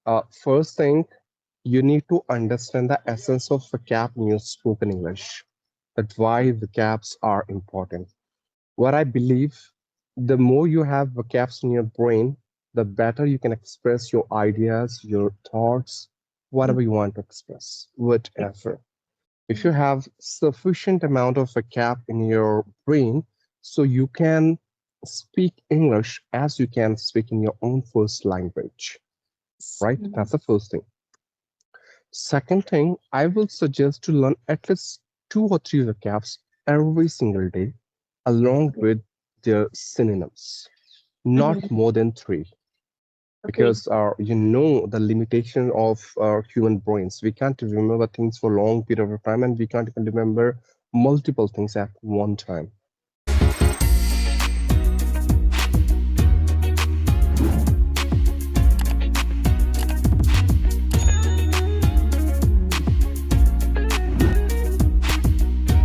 First thing, you need to understand the essence of vocab in your spoken English. That why vocabs are important. What I believe, the more you have vocabs in your brain, the better you can express your ideas, your thoughts, Mm, whatever you want to express, yeah, whatever. If you mm, have sufficient amount of vocab in your brain, so you can speak English as you can speak in your own first language, right? mm, That's the first thing. Second thing, I will suggest to learn at least two or three vocabs every single day, along okay. with their synonyms, not Mhm. more than three, Okay. because you know the limitation of our human brains. We can't remember things for a long period of time, and we can't even remember multiple things at one time.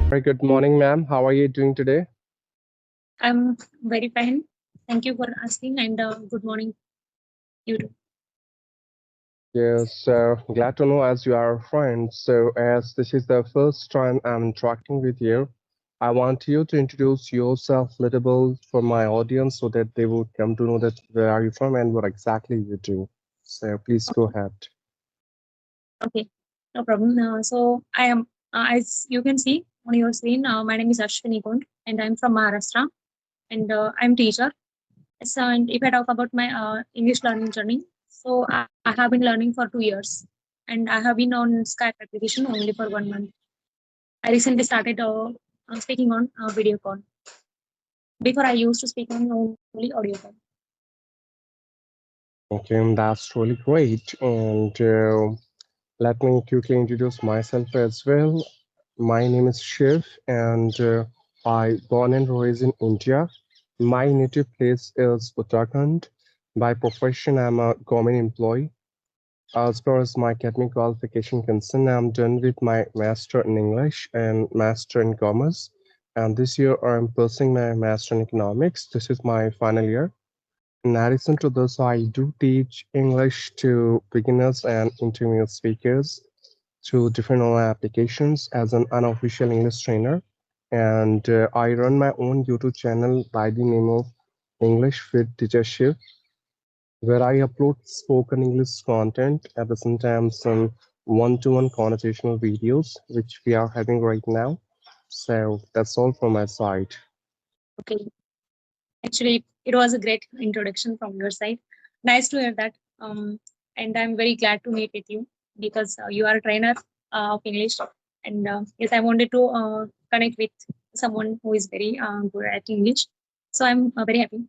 Very good morning, ma'am. How are you doing today? I'm very fine. Thank you for asking, and good morning, you too. Yes, glad to know as you are friends. So, as this is the first time I'm interacting with you, I want you to introduce yourself a little bit for my audience so that they would come to know that where are you from and what exactly you do. So, please go Okay. ahead. Okay. No problem. So I am, as you can see on your screen, my name is Ashwini Kund, and I'm from Maharashtra, and I'm teacher. So, and if I talk about my English learning journey, so I have been learning for 2 years, and I have been on Skype application only for 1 month. I recently started speaking on video call. Before I used to speak on only audio call. Okay, that's really great. And let me quickly introduce myself as well. My name is Shiv, and I born and raised in India. My native place is Uttarakhand. By profession, I'm a government employee. As far as my academic qualification concerned, I'm done with my master in English and master in commerce. And this year, I'm pursuing my master in economics. This is my final year. In addition to this, I do teach English to beginners and intermediate speakers through different online applications as an unofficial English trainer. And I run my own YouTube channel by the name of English with Teacher Shiv, where I upload spoken English content at the same time some one-to-one conversational videos, which we are having right now. So that's all from my side. Okay. Actually, it was a great introduction from your side. Nice to hear that. And I'm very glad to meet with you because you are a trainer of English. And yes, I wanted to connect with someone who is very good at English. So I'm very happy.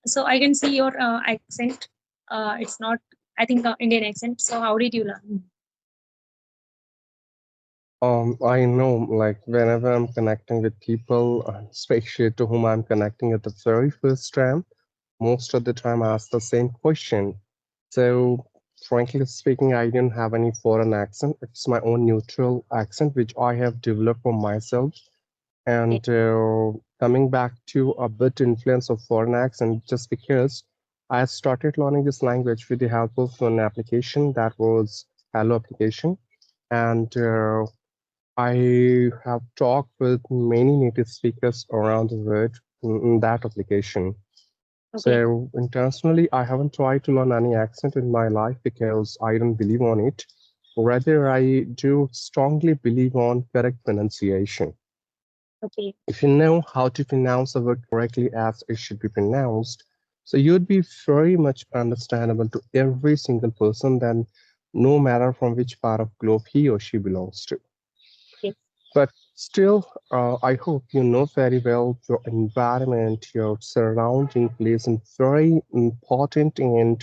So I can see your accent. It's not, I think, Indian accent. So how did you learn? I know, like, whenever I'm connecting with people, especially to whom I'm connecting at the very first time, most of the time I ask the same question. So, frankly speaking, I didn't have any foreign accent. It's my own neutral accent, which I have developed for myself. Okay. And coming back to a bit influence of foreign accent, just because I started learning this language with the help of an application that was Hello application. And I have talked with many native speakers around the world in that application. Okay. So intentionally, I haven't tried to learn any accent in my life because I don't believe on it. Rather, I do strongly believe on correct pronunciation. Okay. If you know how to pronounce a word correctly as it should be pronounced, so you'd be very much understandable to every single person, then no matter from which part of globe he or she belongs to. Okay. But still, I hope you know very well your environment, your surrounding plays a very important and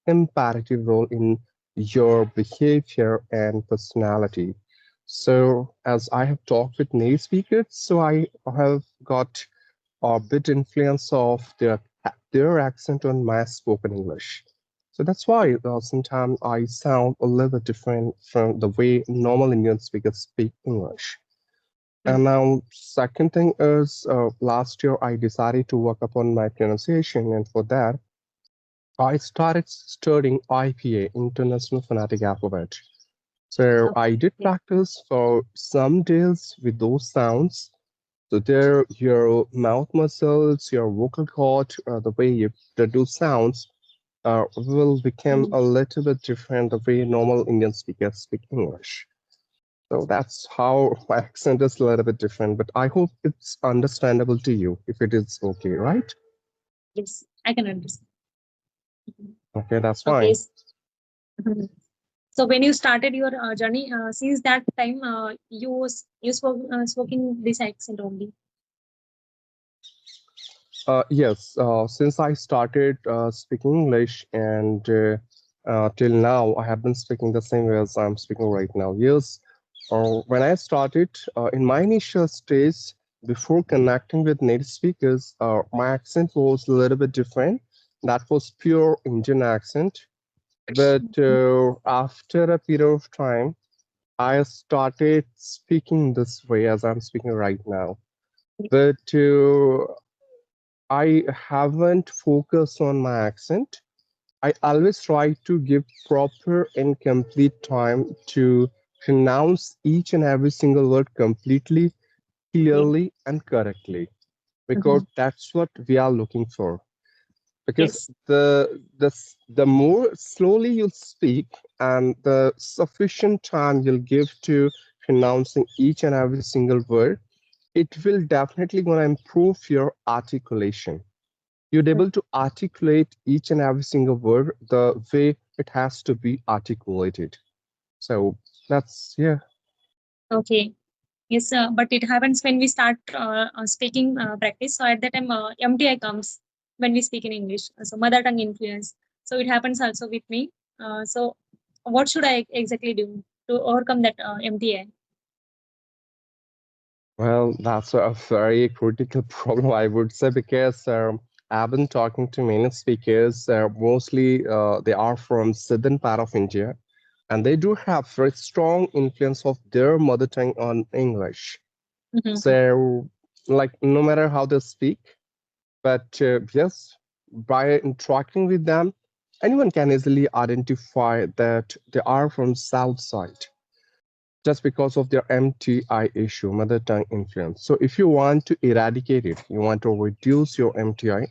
imperative role in your behavior and personality. So, as I have talked with native speakers, so I have got a bit influence of their accent on my spoken English. So that's why sometimes I sound a little bit different from the way normal Indian speakers speak English. Mm. And now, second thing is, last year I decided to work upon my pronunciation, and for that, I started studying IPA, International Phonetic Alphabet. So I Okay. did practice for some days with those sounds. So there, your mouth muscles, your vocal cord, the way you produce sounds, will become Mhm. a little bit different the way normal Indian speakers speak English. So that's how my accent is a little bit different, but I hope it's understandable to you if it is okay, right? Yes, I can understand. Mhm. Okay, that's Okay. fine. Mhm. So when you started your journey, since that time, you spoken this accent only. Yes, since I started speaking English and till now, I have been speaking the same way as I'm speaking right now. Yes, when I started in my initial stage, before connecting with native speakers, my accent was a little bit different. That was pure Indian accent. But Mhm. after a period of time, I started speaking this way as I'm speaking right now. But I haven't focused on my accent. I always try to give proper and complete time to pronounce each and every single word completely, Okay. clearly, and correctly, because Mhm. that's what we are looking for. Because Yes. the more slowly you speak and the sufficient time you'll give to pronouncing each and every single word, it will definitely gonna improve your articulation. You're able to articulate each and every single word the way it has to be articulated. So that's yeah. Okay. Yes, but it happens when we start speaking practice. So at that time, MTI comes when we speak in English. So mother tongue influence. So it happens also with me. So what should I exactly do to overcome that MTI? Well, that's a very critical problem, I would say, because I've been talking to many speakers. Mostly, they are from southern part of India, and they do have very strong influence of their mother tongue on English. Mhm. So, like, no matter how they speak, but yes, by interacting with them, anyone can easily identify that they are from south side just because of their MTI issue, mother tongue influence. So if you want to eradicate it, you want to reduce your MTI,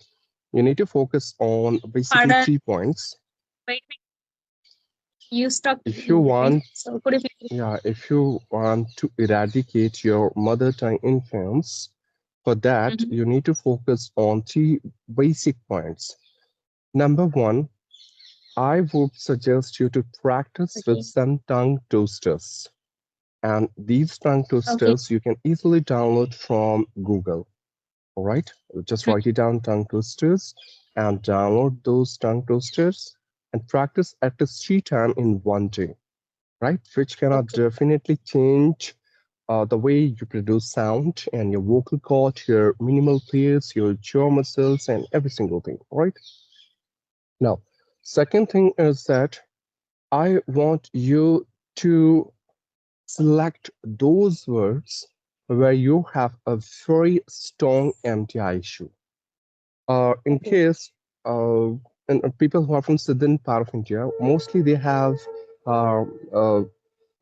you need to focus on basically Pardon, 3 points. wait, you stuck If you in between. want, So could you please? yeah, if you want to eradicate your mother tongue influence, for that, Mhm. you need to focus on 3 basic points. Number one, I would suggest you to practice with Okay. some tongue toasters. And these tongue Okay. twisters you can easily download from Google. All right, just Mm. write it down, tongue twisters, and download those tongue twisters and practice at least 3 times in one day, right? Which cannot Okay. definitely change the way you produce sound and your vocal cord, your minimal pairs, your jaw muscles, and every single thing. All right. Now, second thing is that I want you to select those words where you have a very strong MTI issue. In Okay. case, uh, and people who are from southern part of India, mostly they have uh, uh,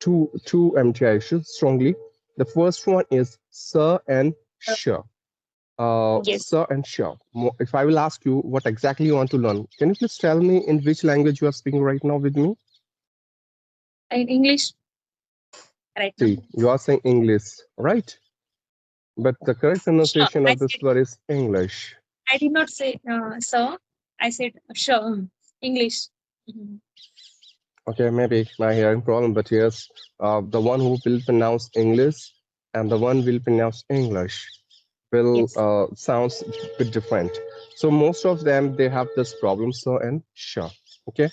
two MTI issues strongly. The first one is sir and Uh, sure. yes. Sir and sure. If I will ask you what exactly you want to learn, can you please tell me in which language you are speaking right now with me? In English right now. See, you are saying English, right? But the correct Sure. pronunciation of this word is English. I did not say sir. I said sure. English. Mhm. Okay, maybe my hearing problem, but yes, the one who will pronounce English and the one will pronounce English will Yes. sounds a bit different. So most of them they have this problem. So and sure. Okay.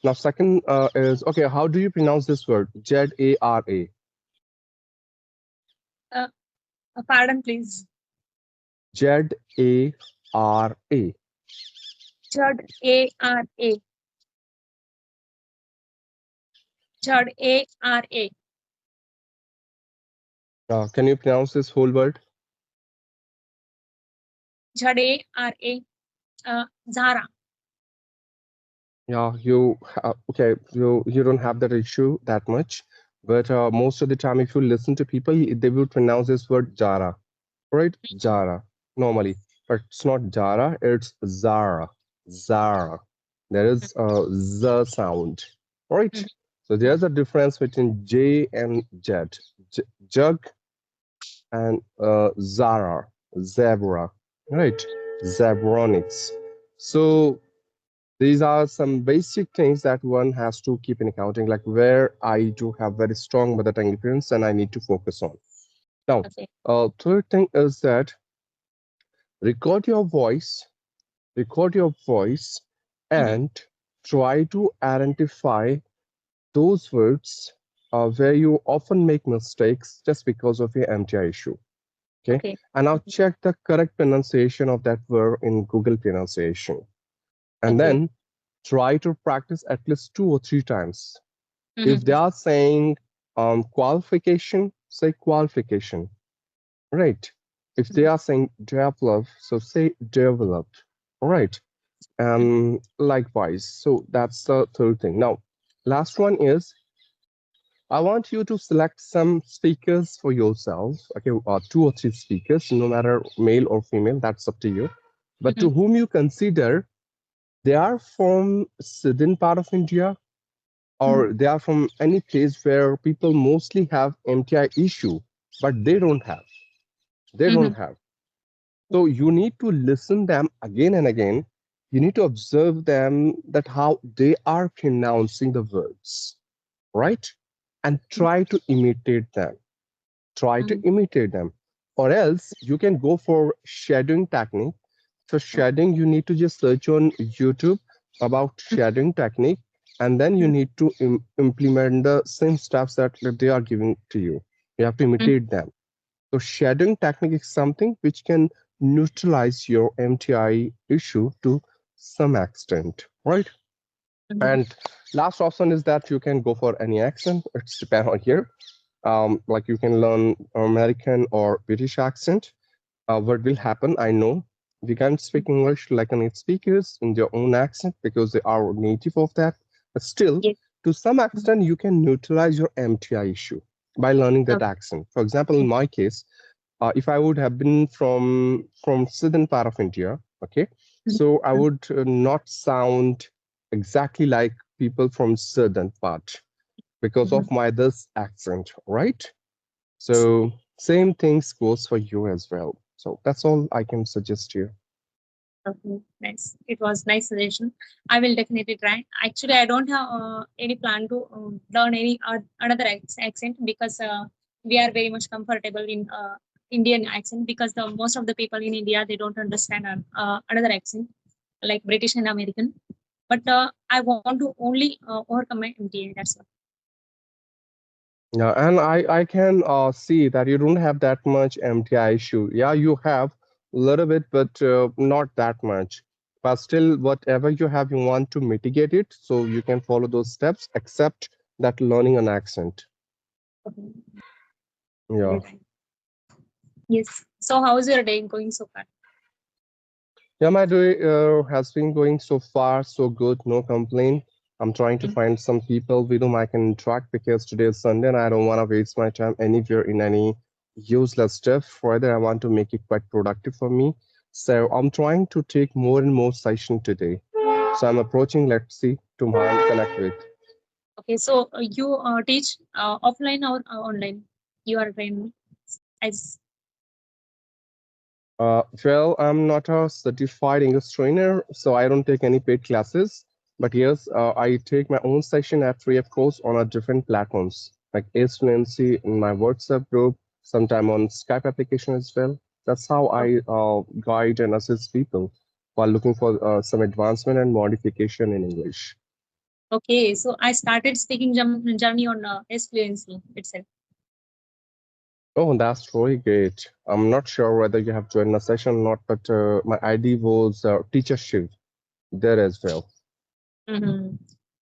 Now second is okay. How do you pronounce this word? Jara. Uh, Pardon, please. Jara. Jud A-R-A. Jud A-R-A. Can you pronounce this whole word? Jud A-R-A. Zara. Yeah, okay, you don't have that issue that much, but most of the time, if you listen to people, they will pronounce this word Jara, right? Jara normally, but it's not Jara, it's Zara, Zara. There is a Z sound, right? Mhm. So there's a difference between J and Jet, Jug and Zara, Zebra, right? Zebronics. So these are some basic things that one has to keep in accounting, like where I do have very strong mother tongue influence and I need to focus on. Now, Okay. third thing is that record your voice, record your voice, Mhm. and try to identify those words where you often make mistakes just because of your MTI issue. Okay, Okay. and now Mhm. check the correct pronunciation of that word in Google pronunciation, and Okay. then try to practice at least 2 or 3 times. If they Mhm. are saying qualification, say qualification, right? If they Mhm. are saying develop, so say develop, all right? Mhm. And likewise, so that's the third thing. Now, last one is I want you to select some speakers for yourself, okay, 2 or 3 speakers, no matter male or female, that's up to you. But to Mhm. whom you consider they are from southern part of India Mhm. or they are from any place where people mostly have MTI issue, but they don't have. They don't Mhm. have. So you need to listen them again and again. You need to observe them that how they are pronouncing the words, right? And try to imitate them. Try to Mhm. imitate them. Or else you can go for shadowing technique. For shadowing, you need to just search on YouTube about shadowing technique, and then you Mhm. need to implement the same steps that they are giving to you. You have to Mhm. imitate them. So shadowing technique is something which can neutralize your MTI issue to some extent, right? Mhm. And last option is that you can go for any accent. It's depend on here. Like you can learn American or British accent. What will happen? I know we can't speak English like a native speakers in their own accent because they are native of that. But still, Yes. to some Mhm. extent, you can neutralize your MTI issue by learning that Okay. accent. For example, in my case, if I would have been from southern part of India, okay, Mhm. so I would not sound exactly like people from southern part because Mhm. of my this accent, right? So same things goes for you as well. So that's all I can suggest you. Okay, nice. It was nice suggestion. I will definitely try. Actually, I don't have any plan to learn any another accent because we are very much comfortable in Indian accent because the most of the people in India they don't understand another accent like British and American. But I want to only overcome my MTA. That's all. Yeah, and I can see that you don't have that much MTI issue. Yeah, you have a little bit, but not that much. But still, whatever you have, you want to mitigate it, so you can follow those steps, except that learning an accent. Okay, I Yeah. will try. Yes. So, how is your day going so far? Yeah, my day has been going so far, so good, no complaint. I'm trying to Mm. find some people with whom I can interact because today is Sunday and I don't want to waste my time anywhere in any useless stuff. Rather, I want to make it quite productive for me. So I'm trying to take more and more session today. So I'm approaching, let's see, to my connect with. Okay, so you teach offline or online? You are trained as Well, I'm not a certified English trainer, so I don't take any paid classes. But yes, I take my own session at free of course on a different platforms like Ace Fluency in my WhatsApp group, sometime on Skype application as well. That's how o- I guide and assist people while looking for some advancement and modification in English. okay. So I started speaking journey on S fluency itself. Oh, that's really great. I'm not sure whether you have joined a session or not, but my ID was teacher Shiv there as well. Mm-hmm.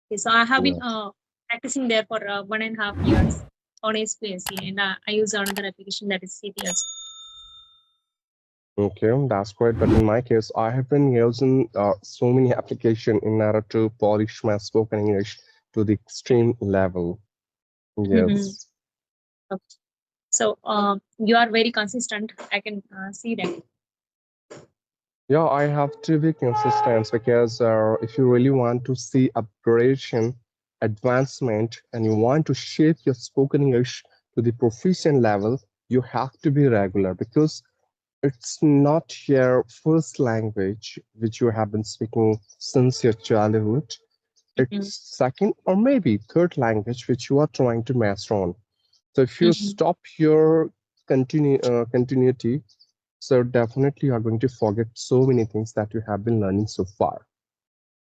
Okay, so I have been Yeah. practicing there for 1.5 years on S fluency, and I use another application that is CT also. Okay, that's great. But in my case, I have been using so many applications in order to polish my spoken English to the extreme level. Mhm. Yes. Okay. So you are very consistent. I can see that. Yeah, I have to be consistent because if you really want to see upgradation, advancement, and you want to shape your spoken English to the proficient level, you have to be regular because it's not your first language which you have been speaking since your childhood. Mhm. It's second or maybe third language which you are trying to master on. So if you Mhm. stop your continuity, so definitely you are going to forget so many things that you have been learning so far.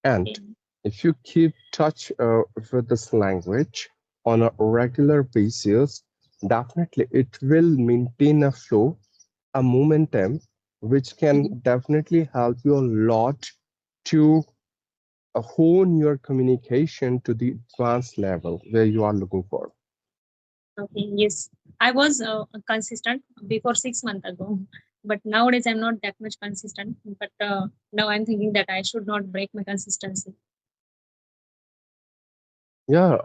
And Okay. if you keep touch with this language on a regular basis, definitely it will maintain a flow, a momentum, which can Mhm. definitely help you a lot to hone your communication to the advanced level where you are looking for. Okay. Yes, I was consistent before 6 months ago, but nowadays I'm not that much consistent. But now I'm thinking that I should not break my consistency. Yeah,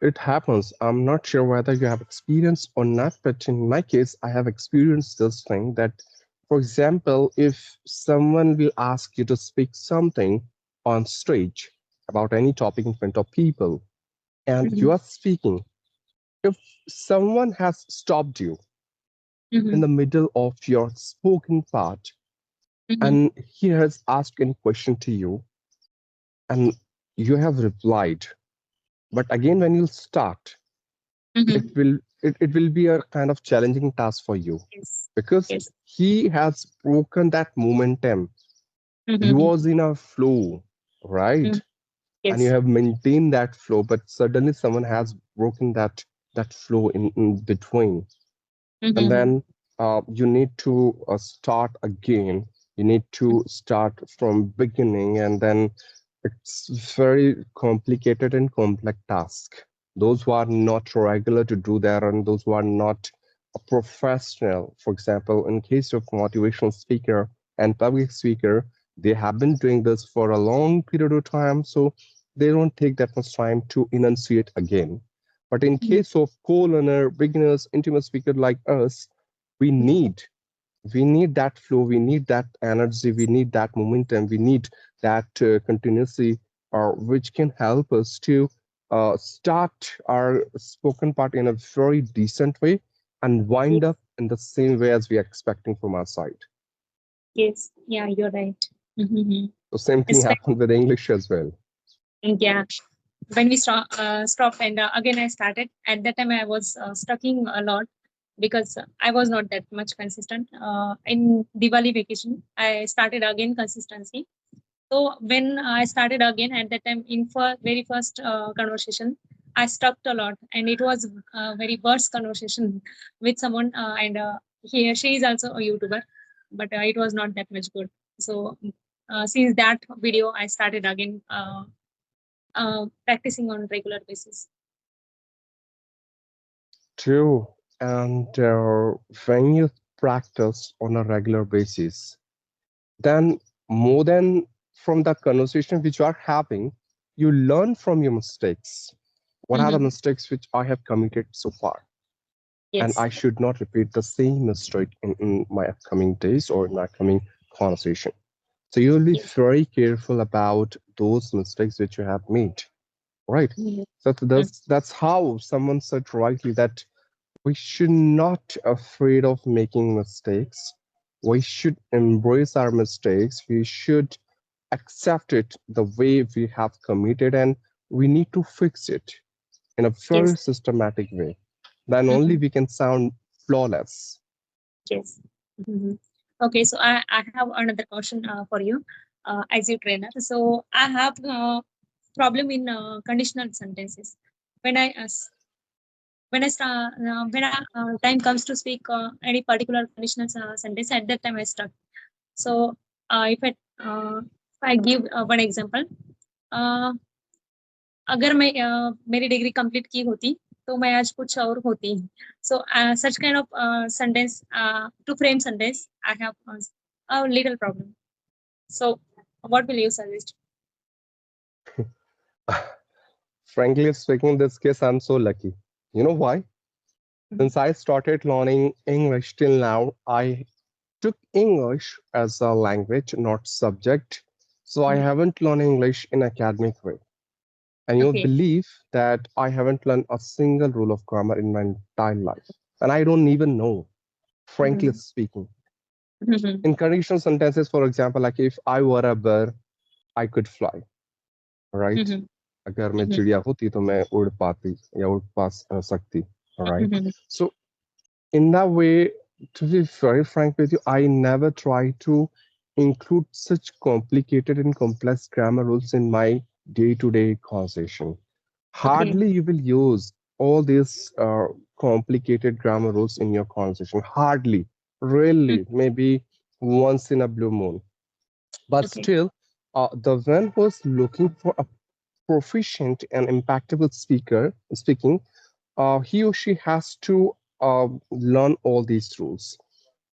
it happens. I'm not sure whether you have experience or not, but in my case, I have experienced this thing that, for example, if someone will ask you to speak something on stage about any topic in front of people, and you Mhm. are speaking, if someone has stopped you in Mhm. the middle of your spoken part Mhm. and he has asked any question to you and you have replied, but again when you start, it Mhm. will it will be a kind of challenging task for you Yes. because Yes. he has broken that momentum. He Mhm. was in a flow, right? Mhm. And you Yes. have maintained that flow, but suddenly someone has broken that flow in between. And Mhm. then you need to start again. You need to start from beginning, and then it's very complicated and complex task. Those who are not regular to do that, and those who are not a professional, for example, in case of motivational speaker and public speaker, they have been doing this for a long period of time, so they don't take that much time to enunciate again. But in Mhm. case of co-learner, beginners, intimate speaker like us, we need we need that flow, we need that energy, we need that momentum, we need that continuously, which can help us to start our spoken part in a very decent way and wind Yes. up in the same way as we are expecting from our side. Yes. Yeah, you're right. Mhm. The same thing It's happened with English as well. like, yeah, when we stopped and again I started. At that time I was stucking a lot because I was not that much consistent. In Diwali vacation I started again consistency. So when I started again at that time in very first conversation, I stuck a lot, and it was a very worst conversation with someone, and she is also a YouTuber, but it was not that much good. So since that video, I started again practicing on regular basis. True. And when you practice on a regular basis, then more than from the conversation which you are having, you learn from your mistakes. What are the Hmm. mistakes which I have committed so far? And Yes. I should not repeat the same mistake in my upcoming days or in my upcoming conversation. So you will be Yes. very careful about those mistakes which you have made, right? Mhm. So Mm. that's how someone said rightly that we should not afraid of making mistakes. We should embrace our mistakes. We should accept it the way we have committed, and we need to fix it in a Yes. very systematic way. Then only Hmm. we can sound flawless. Yes. Mhm. Okay, so I have another question for you as your trainer. So I have problem in conditional sentences. When I time comes to speak any particular conditional sentence, at that time I stuck. So if I give one example, uh, अगर मैं मेरी degree complete की होती तो मैं आज कुछ और होती. So such kind of sentence to frame sentence I have a little problem. So, what will you suggest? Frankly speaking, in this case, I'm so lucky. You know why? Mhm. Since I started learning English till now, I took English as a language, not subject. So I Mhm. haven't learned English in academic way. And you'll Okay. believe that I haven't learned a single rule of grammar in my entire life. And I don't even know, frankly Mhm. speaking. Mhm. In conditional sentences, for example, like if I were a bird, I could fly, right? Mhm. अगर मैं Mhm. चिड़िया होती तो मैं उड़ पाती या उड़ पा सकती, right? Mhm. So in that way, to be very frank with you, I never try to include such complicated and complex grammar rules in my day-to-day conversation. Okay. Hardly you will use all these complicated grammar rules in your conversation. Hardly, Mm. rarely, maybe once in a blue moon. But Okay. still, the one who's looking for a proficient and impactable speaking, he or she has to learn all these rules.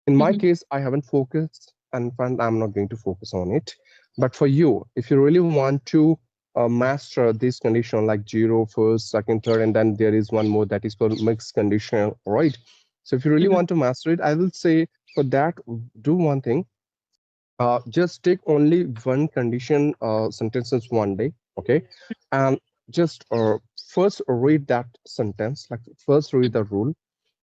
In my Mhm. case, I haven't focused, and I'm not going to focus on it. But for you, if you really want to master this condition like zero, first, second, third, and then there is one more that is for mixed condition, right? So if you really Mhm. want to master it, I will say for that, do one thing. Just take only one condition sentences one day, okay? And just first read that sentence, like first read the rule,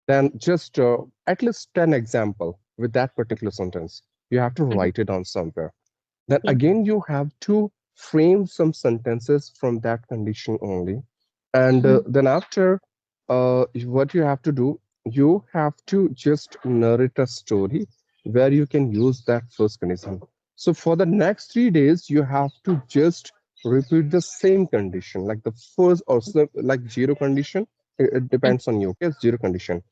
then just at least 10 example with that particular sentence. You have to Mhm. write it down somewhere. Then Okay. again, you have to frame some sentences from that condition only. And Mhm. then after, what you have to do, you have to just narrate a story where you can use that first condition. So for the next 3 days, you have to just repeat the same condition, like the first or like zero condition. It Mhm. depends on you. Okay, zero condition.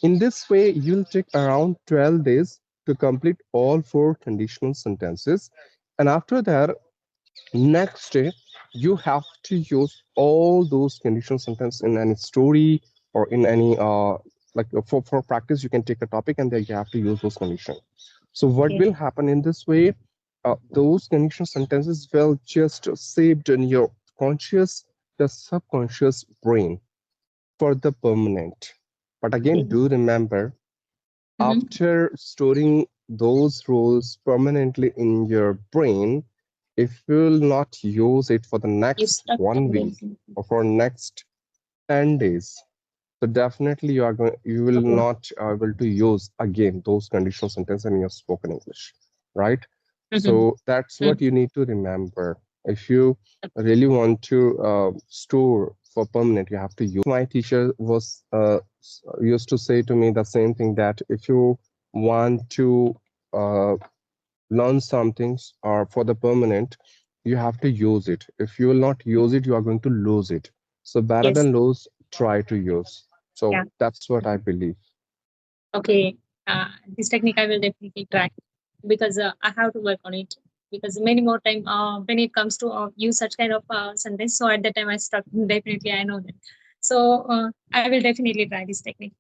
In this way, you'll take around 12 days to complete all four conditional sentences. And after that, next day, you have to use all those conditional sentences in any story or in any for practice, you can take a topic and then you have to use those conditions. So what Okay. will happen in this way? Those conditional sentences will just saved in your conscious, the subconscious brain for the permanent. But again, Okay. do remember Mhm. after storing those rules permanently in your brain, if you will not use it for the You next stuck 1 week 10 days. or for next 10 days, so definitely you will Okay. not able to use again those conditional sentences in your spoken English, right? Mhm. So that's what Mm. you need to remember. If you really want to store for permanent, you have to use. My teacher was used to say to me the same thing that if you want to uh, learn some things or for the permanent, you have to use it. If you will not use it, you are going to lose it. So better Yes. than lose, try to use. Yeah. So that's what I believe. Okay. This technique I will definitely try because I have to work on it. Because many more time when it comes to use such kind of sentence, so at that time I stuck. Definitely, I know that. So I will definitely try this technique.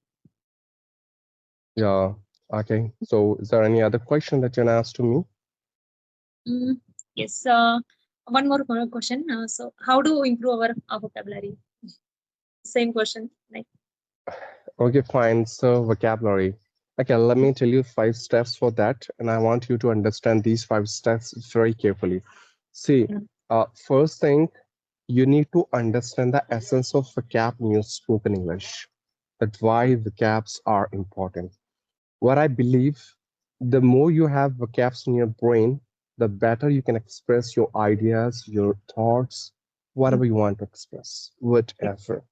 Yeah. Okay. So is there any other question that you can ask to me? Mm, yes. One more question. So, how do we improve our vocabulary? Same question. Like, Okay, fine. So vocabulary. Okay, let me tell you 5 steps for that, and I want you to understand these 5 steps very carefully. See, mm, first thing, you need to understand the essence of vocab in your spoken English. That why vocabs are important. What I believe, the more you have vocabs in your brain, the better you can express your ideas, your thoughts, mm, whatever you want to express, okay, whatever.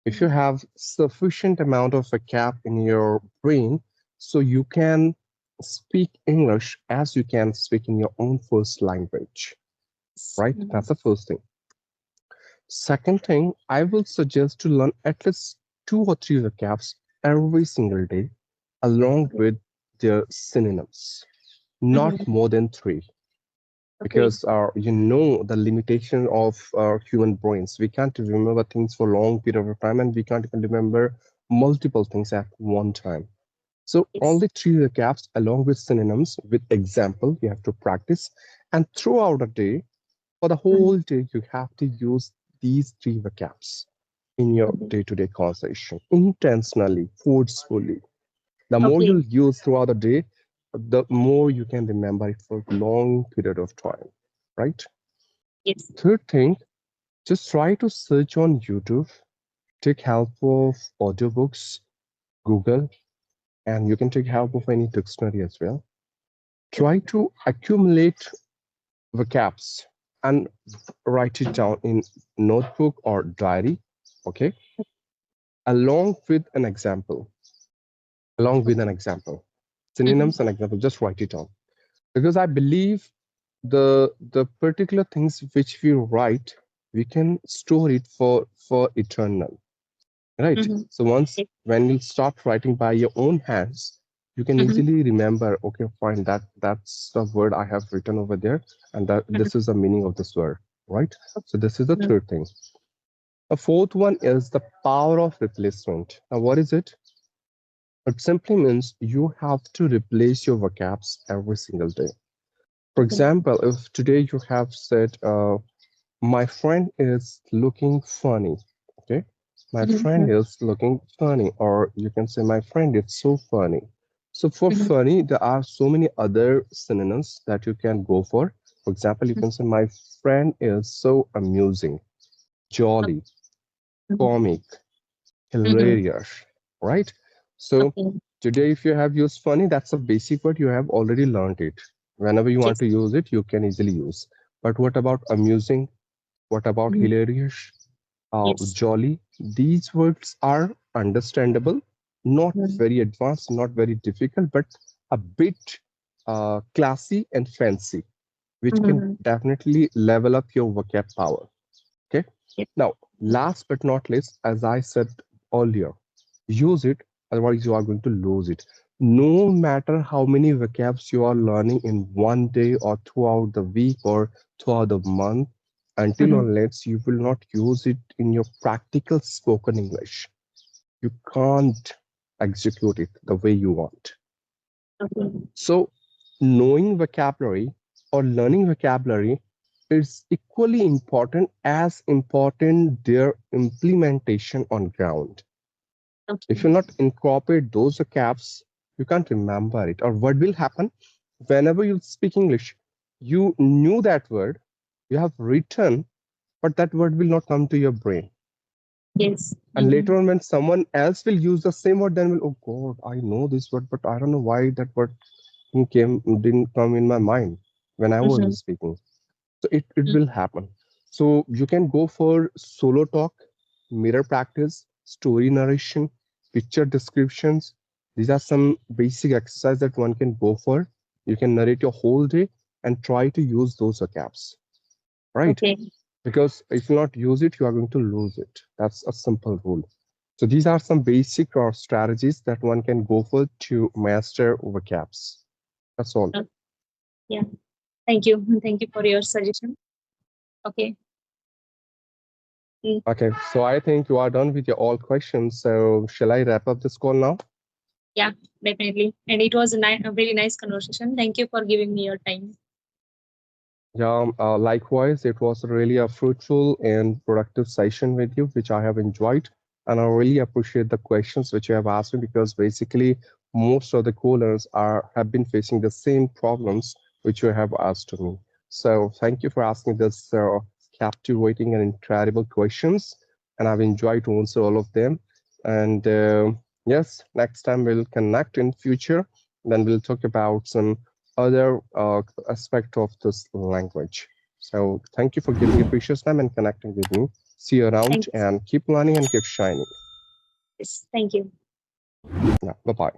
If you mm, have sufficient amount of vocab in your brain, so you can speak English as you can speak in your own first language, yes, right? That's the first thing. Second thing, I will suggest to learn at least 2 or 3 vocabs every single day, along okay, with their synonyms, not mhm, more than three. okay, Because you know the limitation of our human brains. We can't remember things for a long period of time, and we can't even remember multiple things at one time. So Yes. only three recaps along with synonyms with example you have to practice. And throughout the day, for the whole day, you have to use these three recaps in your Mhm. day-to-day conversation intentionally, forcefully. The more Okay. you use throughout the day, the more you can remember it for a long period of time, right? Yes. Third thing, just try to search on YouTube, take help of audiobooks, Google, and you can take help of any dictionary as well. Try to accumulate vocabs and write it down in notebook or diary, okay, along with an example, along with an example, Mhm. synonyms and example, just write it down. Because I believe the particular things which we write, we can store it for eternal, right? Mhm. So once Yes. when you start writing by your own hands, you can Mhm. easily remember, okay, fine, that's the word I have written over there, and that Mhm. this is the meaning of this word, right? So this is the Mhm. third thing. The fourth one is the power of replacement. Now what is it? It simply means you have to replace your vocabs every single day. For Okay. example, if today you have said, my friend is looking funny, okay? My Mhm. friend Mhm. is looking funny, or you can say, my friend is so funny. So for Mhm. funny, there are so many other synonyms that you can go for. For example, you can say, my friend is so amusing, jolly, Mhm. comic, Mhm. hilarious, right? So Okay. today, if you have used funny, that's a basic word. You have already learned it. Whenever you want Yes. to use it, you can easily use. But what about amusing? What about Mhm. hilarious? Yes. Jolly? These words are understandable, not Mhm. very advanced, not very difficult, but a bit classy and fancy, which can Mhm. definitely level up your vocab power. Okay. Yes. Now, last but not least, as I said earlier, use it, otherwise, you are going to lose it. No matter how many vocabs you are learning in one day or throughout the week or throughout the month, until Mhm. unless you will not use it in your practical spoken English, you can't execute it the way you want. Okay. So, knowing vocabulary or learning vocabulary is equally important their implementation on ground. If you Okay. not incorporate those vocabs, you can't remember it. Or what will happen whenever you speak English? You knew that word, you have written, but that word will not come to your brain. Yes. And later Mhm. on, when someone else will use the same word, then will, oh God, I know this word, but I don't know why that word didn't come in my mind when I was Mhm. speaking. So it Mhm. will happen. So you can go for solo talk, mirror practice, story narration, picture descriptions. These are some basic exercise that one can go for. You can narrate your whole day and try to use those vocabs, right? Okay. Because if you not use it, you are going to lose it. That's a simple rule. So these are some basic or strategies that one can go for to master vocabs. That's all. Uh, yeah. Thank you. Thank you for your suggestion. Okay. Mm. Okay, so I think you are done with your all questions. So shall I wrap up this call now? Yeah, definitely. And it was a really nice conversation. Thank you for giving me your time. Yeah, likewise, it was really a fruitful and productive session with you, which I have enjoyed. And I really appreciate the questions which you have asked me because basically most of the callers have been facing the same problems which you have asked to me. So thank you for asking this captivating and incredible questions. And I've enjoyed to answer all of them. And yes, next time we'll connect in future. Then we'll talk about some other aspect of this language. So thank you for giving your precious time and connecting with me. See you around Thank you. and keep learning and keep shining. Yes, thank you. Yeah, bye bye.